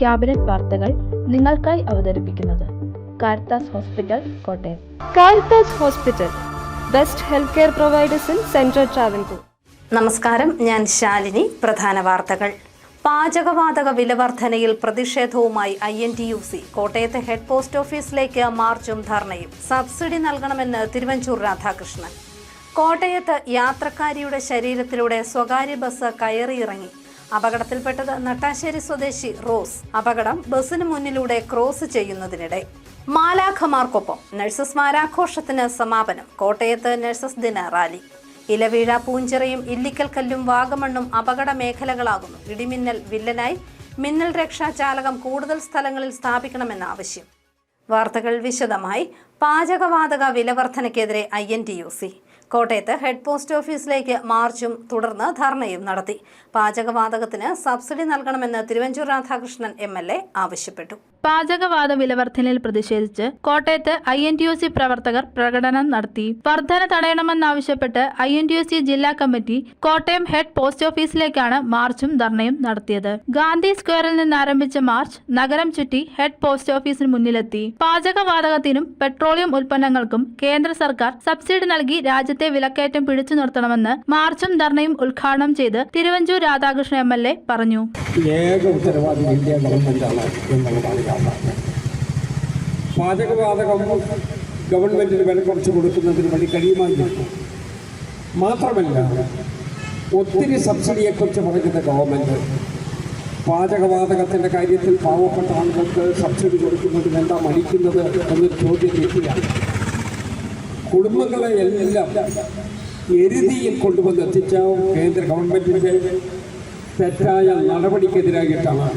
Cabinet വാർത്തകൾ നിങ്ങൾക്കായി അവതരിപ്പിക്കുന്നത് Caritas hospital Kottayam. Caritas hospital, best health care providers in central Travancore. നമസ്കാരം, ഞാൻ ശാലിനി. പ്രധാന വാർത്തകൾ. പാചകവാതക വിലവർധനയിൽ പ്രതിഷേധവുമായി INTUC കോട്ടയത്തെ ഹെഡ് പോസ്റ്റ് ഓഫീസിലേക്ക് മാർച്ചും ധർണയും. സബ്സിഡി നൽകണമെന്ന് തിരുവഞ്ചൂർ രാധാകൃഷ്ണൻ. കോട്ടയത്ത് യാത്രക്കാരിയുടെ ശരീരത്തിലൂടെ സ്വകാര്യ ബസ് കയറിയിറങ്ങി. അപകടത്തിൽപ്പെട്ടത് നട്ടാശ്ശേരി സ്വദേശി റോസ്. അപകടം ബസിന് മുന്നിലൂടെ ക്രോസ് ചെയ്യുന്നതിനിടെ. മാലാഖമാർക്കൊപ്പം നഴ്സസ് വാരാഘോഷത്തിന് സമാപനം. കോട്ടയത്ത് നഴ്സസ് ദിന റാലി. ഇലവീഴ, പൂഞ്ചിറയും ഇല്ലിക്കൽക്കല്ലും വാഗമണ്ണും അപകട മേഖലകളാകുന്നു. ഇടിമിന്നൽ വില്ലനായി. മിന്നൽ രക്ഷാചാലകം കൂടുതൽ സ്ഥലങ്ങളിൽ സ്ഥാപിക്കണമെന്ന ആവശ്യം. വാർത്തകൾ വിശദമായി. പാചകവാതക വിലവർധനയ്ക്കെതിരെ INTUC കോട്ടയത്ത് ഹെഡ് പോസ്റ്റ് ഓഫീസിലേക്ക് മാർച്ചും തുടർന്ന് ധർണയും നടത്തി. പാചകവാതകത്തിന് സബ്സിഡി നൽകണമെന്ന് തിരുവഞ്ചൂർ രാധാകൃഷ്ണൻ MLA ആവശ്യപ്പെട്ടു. പാചകവാത വിലവർധനയിൽ പ്രതിഷേധിച്ച് കോട്ടയത്ത് INTUC പ്രവർത്തകർ പ്രകടനം നടത്തി. വർധന തടയണമെന്നാവശ്യപ്പെട്ട് INTUC ജില്ലാ കമ്മിറ്റി കോട്ടയം ഹെഡ് പോസ്റ്റ് ഓഫീസിലേക്കാണ് മാർച്ചും ധർണയും നടത്തിയത്. ഗാന്ധി സ്ക്വയറിൽ നിന്ന് ആരംഭിച്ച മാർച്ച് നഗരം ചുറ്റി ഹെഡ് പോസ്റ്റ് ഓഫീസിന് മുന്നിലെത്തി. പാചകവാതകത്തിനും പെട്രോളിയം ഉൽപ്പന്നങ്ങൾക്കും കേന്ദ്ര സർക്കാർ സബ്സിഡി നൽകി രാജ്യത്തെ വിലക്കയറ്റം പിടിച്ചു നിർത്തണമെന്ന് മാർച്ചും ധർണയും ഉദ്ഘാടനം ചെയ്ത് തിരുവഞ്ചൂർ രാധാകൃഷ്ണൻ MLA പറഞ്ഞു. പാചകവാതകം ഗവൺമെന്റിന് വില കുറച്ച് കൊടുക്കുന്നതിന് വഴി കഴിയുമായിരുന്നു. മാത്രമല്ല, ഒത്തിരി സബ്സിഡിയെക്കുറിച്ച് പറയുന്ന ഗവൺമെന്റ് പാചകവാതകത്തിൻ്റെ കാര്യത്തിൽ പാവപ്പെട്ട ആളുകൾക്ക് സബ്സിഡി കൊടുക്കുന്നതിന് എന്താ മടിക്കുന്നത് എന്നൊരു ചോദ്യം എത്തിയാണ്. കുടുംബങ്ങളെ എല്ലാം എരുതിയിൽ കൊണ്ടുവന്നെത്തിച്ച കേന്ദ്ര ഗവൺമെന്റിന്റെ തെറ്റായ നടപടിക്കെതിരായിട്ടാണ്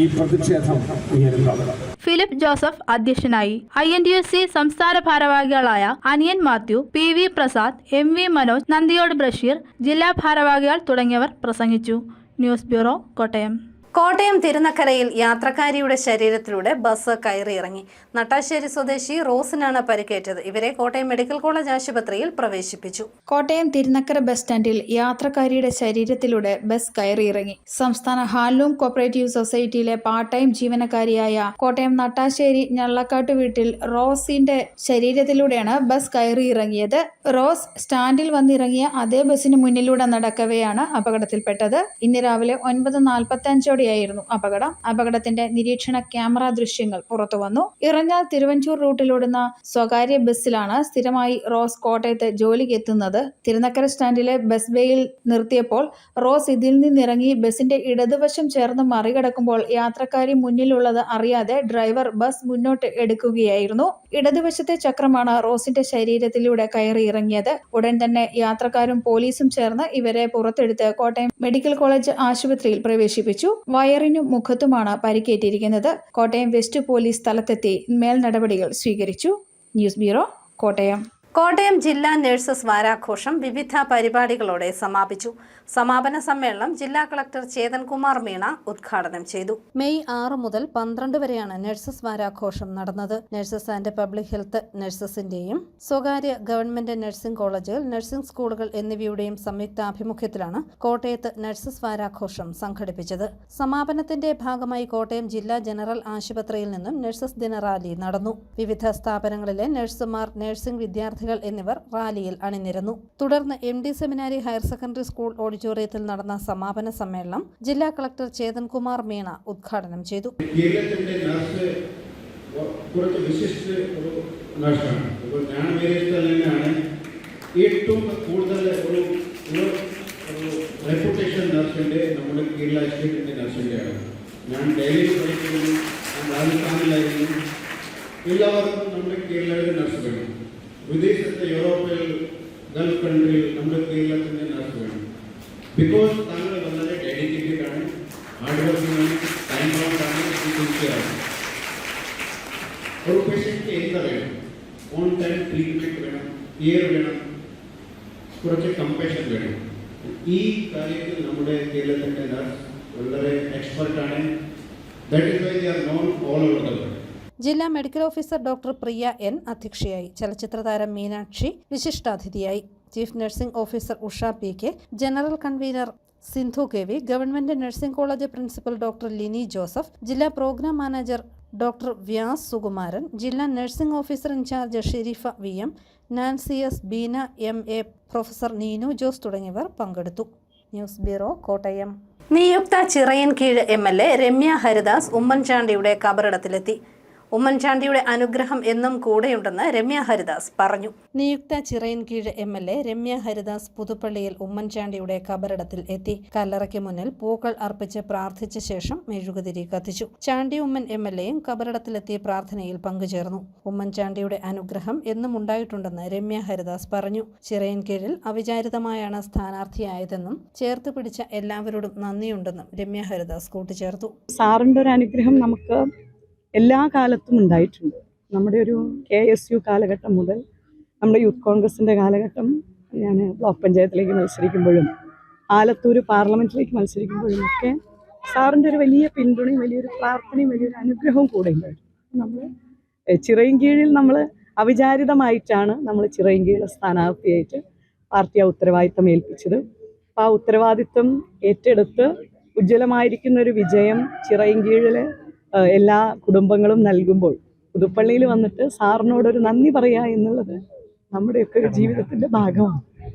ഈ പ്രതിഷേധം ഉയരുന്നത്. ഫിലിപ്പ് ജോസഫ് അധ്യക്ഷനായി. INTUC സംസ്ഥാന ഭാരവാഹികളായ അനിയൻ മാത്യു, PV പ്രസാദ്, MV മനോജ്, നന്ദിയോട് ബഷീർ, ജില്ലാ ഭാരവാഹികൾ തുടങ്ങിയവർ പ്രസംഗിച്ചു. News bureau, Kottayam. കോട്ടയം തിരുനക്കരയിൽ യാത്രക്കാരിയുടെ ശരീരത്തിലൂടെ ബസ് കയറിയിറങ്ങി. നട്ടാശ്ശേരി സ്വദേശി റോസിനാണ് പരിക്കേറ്റത്. ഇവരെ കോട്ടയം മെഡിക്കൽ കോളേജ് ആശുപത്രിയിൽ പ്രവേശിപ്പിച്ചു. കോട്ടയം തിരുനക്കര ബസ് സ്റ്റാൻഡിൽ യാത്രക്കാരിയുടെ ശരീരത്തിലൂടെ ബസ് കയറിയിറങ്ങി. സംസ്ഥാന ഹാൻഡ്ലൂം കോപ്പറേറ്റീവ് സൊസൈറ്റിയിലെ പാർട്ട് ടൈം ജീവനക്കാരിയായ കോട്ടയം നട്ടാശ്ശേരി ഞള്ളക്കാട്ട് വീട്ടിൽ റോസിന്റെ ശരീരത്തിലൂടെയാണ് ബസ് കയറിയിറങ്ങിയത്. റോസ് സ്റ്റാൻഡിൽ വന്നിറങ്ങിയ അതേ ബസിന് മുന്നിലൂടെ നടക്കവെയാണ് അപകടത്തിൽപ്പെട്ടത്. ഇന്ന് രാവിലെ 9:45 അപകടം. അപകടത്തിന്റെ നിരീക്ഷണ ക്യാമറ ദൃശ്യങ്ങൾ പുറത്തുവന്നു. ഇറഞ്ഞാൽ തിരുവഞ്ചൂർ റൂട്ടിലോടുന്ന സ്വകാര്യ ബസ്സിലാണ് സ്ഥിരമായി റോസ് കോട്ടയത്ത് ജോലിക്ക് എത്തുന്നത്. തിരുനക്കര സ്റ്റാൻഡിലെ ബസ് ബേയിൽ നിർത്തിയപ്പോൾ റോസ് ഇതിൽ നിന്നിറങ്ങി ബസിന്റെ ഇടതുവശം ചേർന്ന് മറികടക്കുമ്പോൾ യാത്രക്കാരി മുന്നിലുള്ളത് അറിയാതെ ഡ്രൈവർ ബസ് മുന്നോട്ട് എടുക്കുകയായിരുന്നു. ഇടതുവശത്തെ ചക്രമാണ് റോസിന്റെ ശരീരത്തിലൂടെ കയറി ഇറങ്ങിയത്. ഉടൻ തന്നെ യാത്രക്കാരും പോലീസും ചേർന്ന് ഇവരെ പുറത്തെടുത്ത് കോട്ടയം മെഡിക്കൽ കോളേജ് ആശുപത്രിയിൽ പ്രവേശിപ്പിച്ചു. വയറിനും മുഖത്തുമാണ് പരിക്കേറ്റിരിക്കുന്നത്. കോട്ടയം വെസ്റ്റ് പോലീസ് സ്ഥലത്തെത്തി മേൽ നടപടികൾ സ്വീകരിച്ചു. News bureau, Kottayam. കോട്ടയം ജില്ലാ നഴ്സസ് വാരാഘോഷം വിവിധ പരിപാടികളോടെ സമാപിച്ചു. സമാപന സമ്മേളനം ജില്ലാ കളക്ടർ ചേതൻകുമാർ മീണ ഉദ്ഘാടനം ചെയ്തു. മെയ് 6 മുതൽ 12 വരെയാണ് നഴ്സസ് വാരാഘോഷം നടന്നത്. നഴ്സസ് ആൻഡ് പബ്ലിക് ഹെൽത്ത് നഴ്സസിന്റെയും സ്വകാര്യ ഗവൺമെന്റ് നഴ്സിംഗ് കോളേജുകൾ, നഴ്സിംഗ് സ്കൂളുകൾ എന്നിവയുടെയും സംയുക്താഭിമുഖ്യത്തിലാണ് കോട്ടയത്ത് നഴ്സസ് വാരാഘോഷം സംഘടിപ്പിച്ചത്. സമാപനത്തിന്റെ ഭാഗമായി കോട്ടയം ജില്ലാ ജനറൽ ആശുപത്രിയിൽ നിന്നും നഴ്സസ് ദിന റാലി നടന്നു. വിവിധ സ്ഥാപനങ്ങളിലെ നഴ്സുമാർ, നഴ്സിംഗ് വിദ്യാർത്ഥികൾ എന്നിവർ റാലിയിൽ അണിനിരന്നു. തുടർന്ന് MD സെമിനാരി ഹയർ സെക്കൻഡറി സ്കൂൾ ഓഡിറ്റോറിയത്തിൽ നടന്ന സമാപന സമ്മേളനം ജില്ലാ കളക്ടർ ചേതൻകുമാർ മീണ ഉദ്ഘാടനം ചെയ്തു. ഏറ്റവും കൂടുതൽ ഒരു റെപ്യൂട്ടേഷൻ നഴ്സിൻ്റെ നമ്മുടെ കേരള സ്റ്റേറ്റിൻ്റെ നഴ്സിൻ്റെയാണ്. ഞാൻ ഡൽഹിയിൽ പഠിക്കുന്നു, രാജസ്ഥാനിലായിരുന്നു. എല്ലാവർക്കും നമ്മുടെ കേരളത്തിലെ നഴ്സ് വേണം. വിദേശത്തെ യൂറോപ്പിൽ, ഗൾഫ് കൺട്രിയിൽ നമ്മുടെ കേരളത്തിൻ്റെ നഴ്സ് വേണം. ബിക്കോസ് താങ്കൾ വളരെ ഡെഡിക്കേറ്റഡ് ആണ്, ഹാർഡ് വർക്കിംഗ് ആണ്, ടൈം ഔട്ടാണ്, സിൻസിയറാണ്. ഒരു പേഷ്യൻറ്റ് എന്താ വേണം? ഓൺ ടൈം ട്രീറ്റ്മെൻറ്റ് വേണം, കെയർ വേണം, കുറച്ച് കമ്പാഷൻ വേണം. ഈ കാര്യത്തിൽ നമ്മുടെ കേരളത്തിൻ്റെ നഴ്സ് വളരെ എക്സ്പെർട്ടാണ്. That is why they are known all over the world. ജില്ലാ medical officer doctor Priya N അധ്യക്ഷയായി. ചലച്ചിത്രതാരം മീനാക്ഷി വിശിഷ്ടാതിഥിയായി. Chief nursing officer Usha PK, general convener Sindhu K V, government nursing college principal doctor Lini Joseph, ജില്ലാ program manager doctor Vyas Sukumaran, ജില്ലാ nursing officer in charge Shareefa V M, Nancy S, Beena MA, professor Neenu Jose തുടങ്ങിയവർ പങ്കെടുത്തു. News bureau, Kottayam. നിയുക്ത Chirayinkeezhu MLA Ramya Haridas ഉമ്മൻചാണ്ടിയുടെ കബറിടത്തിലെത്തി. ഉമ്മൻചാണ്ടിയുടെ അനുഗ്രഹം എന്നും കൂടെയുണ്ടെന്ന് രമ്യ ഹരിദാസ് പറഞ്ഞു. നിയുക്ത ചിറയൻകീഴ് MLA രമ്യ ഹരിദാസ് പുതുപ്പള്ളിയിൽ ഉമ്മൻചാണ്ടിയുടെ കബറിടത്തിൽ എത്തി. കല്ലറയ്ക്ക് മുന്നിൽ പൂക്കൾ അർപ്പിച്ച് പ്രാർത്ഥിച്ച ശേഷം മെഴുകുതിരി കത്തിച്ചു. ചാണ്ടി ഉമ്മൻ MLAയും കബറിടത്തിലെത്തി പ്രാർത്ഥനയിൽ പങ്കുചേർന്നു. ഉമ്മൻചാണ്ടിയുടെ അനുഗ്രഹം എന്നും ഉണ്ടായിട്ടുണ്ടെന്ന് രമ്യ ഹരിദാസ് പറഞ്ഞു. ചിറയൻകീഴിൽ അവിചാരിതമായാണ് സ്ഥാനാർത്ഥിയായതെന്നും ചേർത്ത് പിടിച്ച എല്ലാവരോടും നന്ദിയുണ്ടെന്നും രമ്യ ഹരിദാസ് കൂട്ടിച്ചേർത്തു. സാറിൻ്റെ ഒരു അനുഗ്രഹം നമുക്ക് എല്ലാ കാലത്തും ഉണ്ടായിട്ടുണ്ട്. നമ്മുടെ ഒരു KSU കാലഘട്ടം മുതൽ നമ്മുടെ യൂത്ത് കോൺഗ്രസിൻ്റെ കാലഘട്ടം, ഞാൻ ബ്ലോക്ക് പഞ്ചായത്തിലേക്ക് മത്സരിക്കുമ്പോഴും ആലത്തൂർ പാർലമെൻറ്റിലേക്ക് മത്സരിക്കുമ്പോഴും ഒക്കെ സാറിൻ്റെ ഒരു വലിയ പിന്തുണയും വലിയൊരു പ്രാർത്ഥനയും വലിയൊരു അനുഗ്രഹവും കൂടെ ഉണ്ടായിരുന്നു. നമ്മൾ ചിറയൻകീഴിൽ നമ്മൾ അവിചാരിതമായിട്ടാണ് നമ്മൾ ചിറയൻകീഴ് സ്ഥാനാർത്ഥിയായിട്ട് പാർട്ടി ആ ഉത്തരവാദിത്തം ഏൽപ്പിച്ചത്. അപ്പോൾ ആ ഉത്തരവാദിത്തം ഏറ്റെടുത്ത് ഉജ്ജ്വലമായിരിക്കുന്ന ഒരു വിജയം ചിറയൻകീഴിലെ എല്ലാ കുടുംബങ്ങളും നൽകുമ്പോൾ പുതുപ്പള്ളിയിൽ വന്നിട്ട് സാറിനോടൊരു നന്ദി പറയുക എന്നുള്ളത് നമ്മുടെയൊക്കെ ഒരു ജീവിതത്തിൻ്റെ ഭാഗമാണ്.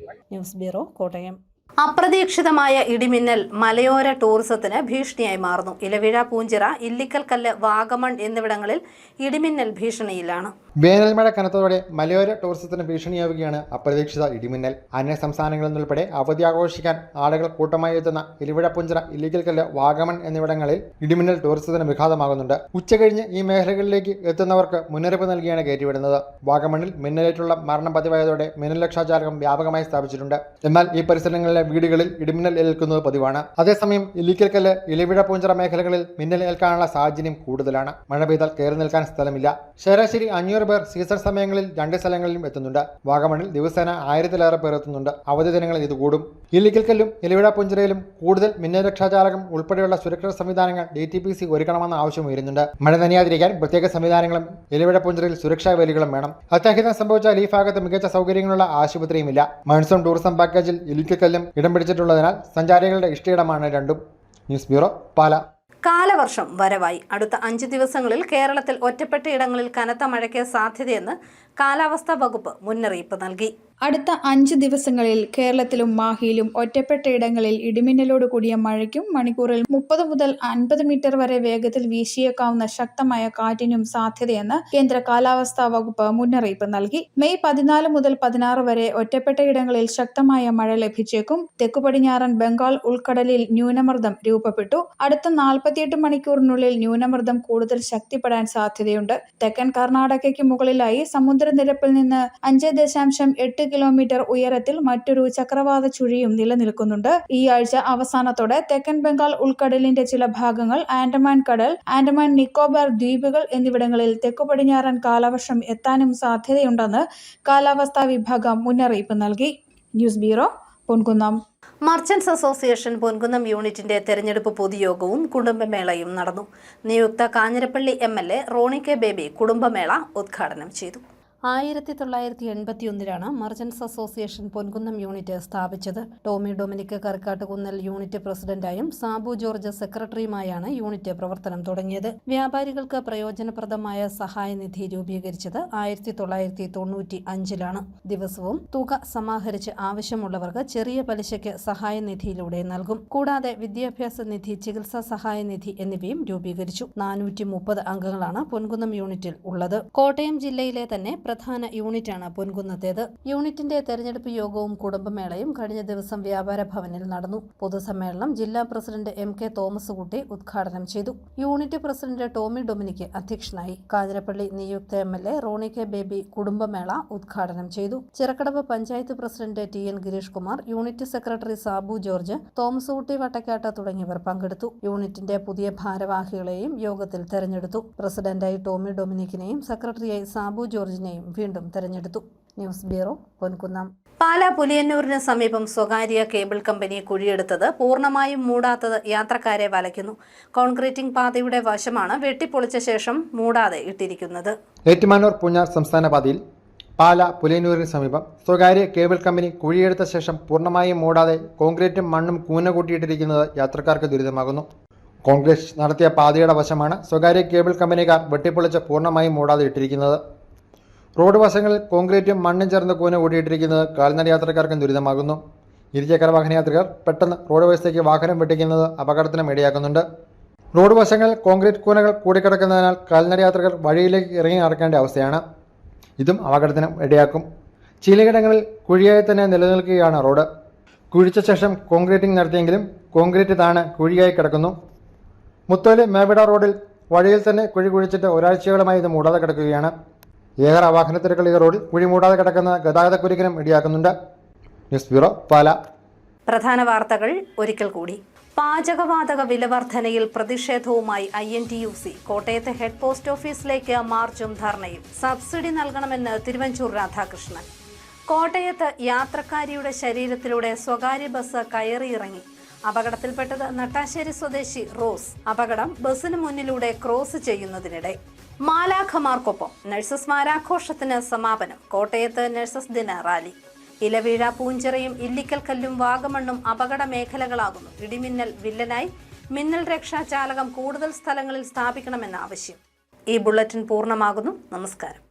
News bureau, Kottayam. അപ്രതീക്ഷിതമായ ഇടിമിന്നൽ മലയോര ടൂറിസത്തിന് ഭീഷണിയായി മാറുന്നു. ഇലവിഴ, പൂഞ്ചിറ, ഇല്ലിക്കൽ കല്ല്, വാഗമൺ എന്നിവിടങ്ങളിൽ ഇടിമിന്നൽ ഭീഷണിയിലാണ്. വേനൽമഴ കനത്തതോടെ മലയോര ടൂറിസത്തിന് ഭീഷണിയാവുകയാണ് അപ്രതീക്ഷിത ഇടിമിന്നൽ. അന്യ സംസ്ഥാനങ്ങളിൽ നിന്നുൾപ്പെടെ അവധി ആഘോഷിക്കാൻ ആളുകൾ കൂട്ടമായി എത്തുന്ന ഇലവിഴ, പൂഞ്ചിറ, ഇല്ലിക്കൽ കല്ല്, വാഗമൺ എന്നിവിടങ്ങളിൽ ഇടിമിന്നൽ ടൂറിസത്തിന് വിഘാതമാകുന്നുണ്ട്. ഉച്ചകഴിഞ്ഞ് ഈ മേഖലകളിലേക്ക് എത്തുന്നവർക്ക് മുന്നറിയിപ്പ് നൽകിയാണ് കയറ്റിവിടുന്നത്. വാഗമണിൽ മിന്നലേറ്റുള്ള മരണം പതിവായതോടെ മിന്നൽ രക്ഷാജാലകം വ്യാപകമായി സ്ഥാപിച്ചിട്ടുണ്ട്. എന്നാൽ ഈ പരിസരങ്ങളിലെ വീടുകളിൽ ഇടിമിന്നൽ ഏൽക്കുന്നത് പതിവാണ്. അതേസമയം ഇല്ലിക്കൽ കല്ല്, ഇലവിഴ, പൂഞ്ചിറ മേഖലകളിൽ മിന്നൽ ഏൽക്കാനുള്ള സാഹചര്യം കൂടുതലാണ്. മഴ പെയ്താൽ കയറി നിൽക്കാൻ സ്ഥലമില്ല. ശരാശരി 500 പേർ സീസൺ സമയങ്ങളിൽ 2 സ്ഥലങ്ങളിലും എത്തുന്നുണ്ട്. വാഗമണിൽ ദിവസേന 1000-ലേറെ പേർ എത്തുന്നുണ്ട്. അവധി ദിനങ്ങളിൽ ഇത് കൂടും. ഇല്ലിക്കൽ കല്ലും ഇലവിഴ, പൂഞ്ചിറയിലും കൂടുതൽ മിന്നൽ രക്ഷാജാലകം ഉൾപ്പെടെയുള്ള സുരക്ഷാ സംവിധാനങ്ങൾ DTPC ഒരുക്കണമെന്ന ആവശ്യം ഉയരുന്നുണ്ട്. മഴ നനയാതിരിക്കാൻ പ്രത്യേക സംവിധാനങ്ങളും ഇലവിഴ, പൂഞ്ചിറയിൽ സുരക്ഷാ വേലികളും വേണം. അത്യാഹിതം സംഭവിച്ചാൽ ഈ ഭാഗത്ത് മികച്ച സൗകര്യങ്ങളുള്ള ആശുപത്രിയുമില്ല. മൺസൂൺ ടൂറിസം പാക്കേജിൽ ഇല്ലിക്കൽ കല്ലും ഇടം പിടിച്ചിട്ടുള്ളതിനാൽ സഞ്ചാരികളുടെ ഇഷ്ടയിടമാണ് രണ്ടും. News bureau, Pala. കാലവർഷം വരവായി. അടുത്ത 5 ദിവസങ്ങളിൽ കേരളത്തിൽ ഒറ്റപ്പെട്ടയിടങ്ങളിൽ കനത്ത മഴയ്ക്ക് സാധ്യതയെന്ന് കാലാവസ്ഥാ വകുപ്പ് മുന്നറിയിപ്പ് നൽകി. അടുത്ത 5 ദിവസങ്ങളിൽ കേരളത്തിലും മാഹിയിലും ഒറ്റപ്പെട്ടയിടങ്ങളിൽ ഇടിമിന്നലോട് കൂടിയ മഴയ്ക്കും മണിക്കൂറിൽ 30 മുതൽ 50 മീറ്റർ വരെ വേഗത്തിൽ വീശിയേക്കാവുന്ന ശക്തമായ കാറ്റിനും സാധ്യതയെന്ന് കേന്ദ്ര കാലാവസ്ഥാ വകുപ്പ് മുന്നറിയിപ്പ് നൽകി. മെയ് 14 മുതൽ 16 വരെ ഒറ്റപ്പെട്ടയിടങ്ങളിൽ ശക്തമായ മഴ ലഭിച്ചേക്കും. തെക്കു പടിഞ്ഞാറൻ ബംഗാൾ ഉൾക്കടലിൽ ന്യൂനമർദ്ദം രൂപപ്പെട്ടു. അടുത്ത 48 മണിക്കൂറിനുള്ളിൽ ന്യൂനമർദ്ദം കൂടുതൽ ശക്തിപ്പെടാൻ സാധ്യതയുണ്ട്. തെക്കൻ കർണാടകയ്ക്ക് മുകളിലായി സമുദ്രനിരപ്പിൽ നിന്ന് 5.8 കിലോമീറ്റർ ഉയരത്തിൽ മറ്റൊരു ചക്രവാത ചുഴിയും നിലനിൽക്കുന്നുണ്ട്. ഈ ആഴ്ച അവസാനത്തോടെ തെക്കൻ ബംഗാൾ ഉൾക്കടലിന്റെ ചില ഭാഗങ്ങൾ, ആൻഡമാൻ കടൽ, ആൻഡമാൻ നിക്കോബാർ ദ്വീപുകൾ എന്നിവിടങ്ങളിൽ തെക്കു പടിഞ്ഞാറൻ കാലവർഷം എത്താനും സാധ്യതയുണ്ടെന്ന് കാലാവസ്ഥാ വിഭാഗം മുന്നറിയിപ്പ് നൽകി. News bureau, Ponkunnam. Merchants association Ponkunnam യൂണിറ്റിന്റെ തെരഞ്ഞെടുപ്പ് പൊതുയോഗവും കുടുംബമേളയും നടന്നു. നിയുക്ത കാഞ്ഞിരപ്പള്ളി MLA റോണി കെ ബേബി കുടുംബമേള ഉദ്ഘാടനം ചെയ്തു. 1981 മർച്ചന്റ്സ് അസോസിയേഷൻ പൊൻകുന്നം യൂണിറ്റ് സ്ഥാപിച്ചത്. ടോമി ഡൊമിനിക് കറിക്കാട്ടുകുന്നൽ യൂണിറ്റ് പ്രസിഡന്റായും സാബു ജോർജ് സെക്രട്ടറിയുമായാണ് യൂണിറ്റ് പ്രവർത്തനം തുടങ്ങിയത്. വ്യാപാരികൾക്ക് പ്രയോജനപ്രദമായ സഹായനിധി രൂപീകരിച്ചത് 1995 ദിവസവും തുക സമാഹരിച്ച് ആവശ്യമുള്ളവർക്ക് ചെറിയ പലിശയ്ക്ക് സഹായനിധിയിലൂടെ നൽകും. കൂടാതെ വിദ്യാഭ്യാസ നിധി, ചികിത്സാ സഹായനിധി എന്നിവയും രൂപീകരിച്ചു. 430 അംഗങ്ങളാണ് പൊൻകുന്നം യൂണിറ്റിൽ ഉള്ളത്. കോട്ടയം ജില്ലയിലെ തന്നെ പ്രധാന യൂണിറ്റാണ് പൊൻകുന്നത്തേത്. യൂണിറ്റിന്റെ തെരഞ്ഞെടുപ്പ് യോഗവും കുടുംബമേളയും കഴിഞ്ഞ ദിവസം വ്യാപാര ഭവനിൽ നടന്നു. പൊതുസമ്മേളനം ജില്ലാ പ്രസിഡന്റ് MK തോമസ് കുട്ടി ഉദ്ഘാടനം ചെയ്തു. യൂണിറ്റ് പ്രസിഡന്റ് ടോമി ഡൊമിനിക് അധ്യക്ഷനായി. കാഞ്ഞിരപ്പള്ളി നിയുക്ത MLA റോണി കെ ബേബി കുടുംബമേള ഉദ്ഘാടനം ചെയ്തു. Chirakkadavu panchayat president TN Girish Kumar, unit secretary Sabu George, Thomas കുട്ടി വട്ടക്കാട്ട് തുടങ്ങിയവർ പങ്കെടുത്തു. യൂണിറ്റിന്റെ പുതിയ ഭാരവാഹികളെയും യോഗത്തിൽ തെരഞ്ഞെടുത്തു. പ്രസിഡന്റായി ടോമി ഡൊമിനിക്കിനെയും സെക്രട്ടറിയായി സാബു ജോർജിനെയും വീണ്ടും തെരഞ്ഞെടുത്തു. News bureau, Ponkunnam. പാലാ പുലിയന്നൂരിന് സമീപം സ്വകാര്യ കേബിൾ കമ്പനി കുഴിയെടുത്തത് പൂർണ്ണമായും മൂടാത്തത് യാത്രക്കാരെ വലയ്ക്കുന്നു. കോൺക്രീറ്റിംഗ് പാതയുടെ വശമാണ് വെട്ടിപ്പൊളിച്ച ശേഷം മൂടാതെ ഇട്ടിരിക്കുന്നത്. ഏറ്റുമാനൂർ പൂഞ്ഞാർ സംസ്ഥാന പാതയിൽ പാല പുലിയന്നൂരിന് സമീപം സ്വകാര്യ കേബിൾ കമ്പനി കുഴിയെടുത്ത ശേഷം പൂർണ്ണമായും മൂടാതെ കോൺക്രീറ്റും മണ്ണും കൂന കൂട്ടിയിട്ടിരിക്കുന്നത് യാത്രക്കാർക്ക് ദുരിതമാകുന്നു. കോൺക്രീറ്റ് നടത്തിയ പാതയുടെ വശമാണ് സ്വകാര്യ കേബിൾ കമ്പനിക്കാർ വെട്ടിപ്പൊളിച്ച് പൂർണ്ണമായും മൂടാതെ ഇട്ടിരിക്കുന്നത്. റോഡ് വശങ്ങളിൽ കോൺക്രീറ്റും മണ്ണും ചേർന്ന് കൂന കൂട്ടിയിട്ടിരിക്കുന്നത് കാൽനട യാത്രക്കാർക്കും ദുരിതമാകുന്നു. ഇരുചക്ര വാഹന യാത്രികർ പെട്ടെന്ന് റോഡ് വശത്തേക്ക് വാഹനം വെട്ടിക്കുന്നത് അപകടത്തിനും ഇടയാക്കുന്നുണ്ട്. റോഡ് വശങ്ങളിൽ കോൺക്രീറ്റ് കൂനകൾ കൂടിക്കിടക്കുന്നതിനാൽ കാൽനട യാത്രികർ വഴിയിലേക്ക് ഇറങ്ങി നടക്കേണ്ട അവസ്ഥയാണ്. ഇതും അപകടത്തിനും ഇടയാക്കും. ചിലയിടങ്ങളിൽ കുഴിയായി തന്നെ നിലനിൽക്കുകയാണ് റോഡ്. കുഴിച്ച ശേഷം കോൺക്രീറ്റിംഗ് നടത്തിയെങ്കിലും കോൺക്രീറ്റ് താഴെ കുഴിയായി കിടക്കുന്നു. മുത്തോലി മേവിട റോഡിൽ വഴിയിൽ തന്നെ കുഴി കുഴിച്ചിട്ട് ഒരാഴ്ചയോളമായി ഇത് മൂടാതെ കിടക്കുകയാണ്. ഏറെ വാഹനത്തിരക്കുകൾ ഈ റോഡിൽ കുഴി മൂടാതെ കിടക്കുന്ന ഗതാഗതക്കുരുക്കിനും ഇടയാക്കുന്നുണ്ട്. ന്യൂസ് ബ്യൂറോ, പാല. പ്രധാന വാർത്തകൾ ഒരിക്കൽ കൂടി. പാചകവാതക വിലവർധനയിൽ പ്രതിഷേധവുമായി INTUC കോട്ടയത്തെ ഹെഡ് പോസ്റ്റ് ഓഫീസിലേക്ക് മാർച്ചും ധർണയും. സബ്സിഡി നൽകണമെന്ന് തിരുവഞ്ചൂർ രാധാകൃഷ്ണൻ. കോട്ടയത്ത് യാത്രക്കാരിയുടെ ശരീരത്തിലൂടെ സ്വകാര്യ ബസ് കയറിയിറങ്ങി. അപകടത്തിൽപ്പെട്ടത് നട്ടാശ്ശേരി സ്വദേശി റോസ്. അപകടം ബസിന് മുന്നിലൂടെ ക്രോസ് ചെയ്യുന്നതിനിടെ. മാലാഖമാർക്കൊപ്പം നഴ്സസ് വാരാഘോഷത്തിന് സമാപനം. കോട്ടയത്ത് നഴ്സസ് ദിന റാലി. ഇലവീഴ, പൂഞ്ചിറയും ഇല്ലിക്കൽ കല്ലും വാഗമണ്ണും അപകട മേഖലകളാകുന്നു. ഇടിമിന്നൽ വില്ലനായി. മിന്നൽ രക്ഷാ ചാലകം കൂടുതൽ സ്ഥലങ്ങളിൽ സ്ഥാപിക്കണമെന്ന ആവശ്യം. ഈ ബുള്ളറ്റിൻ പൂർണ്ണമാകുന്നു. നമസ്കാരം.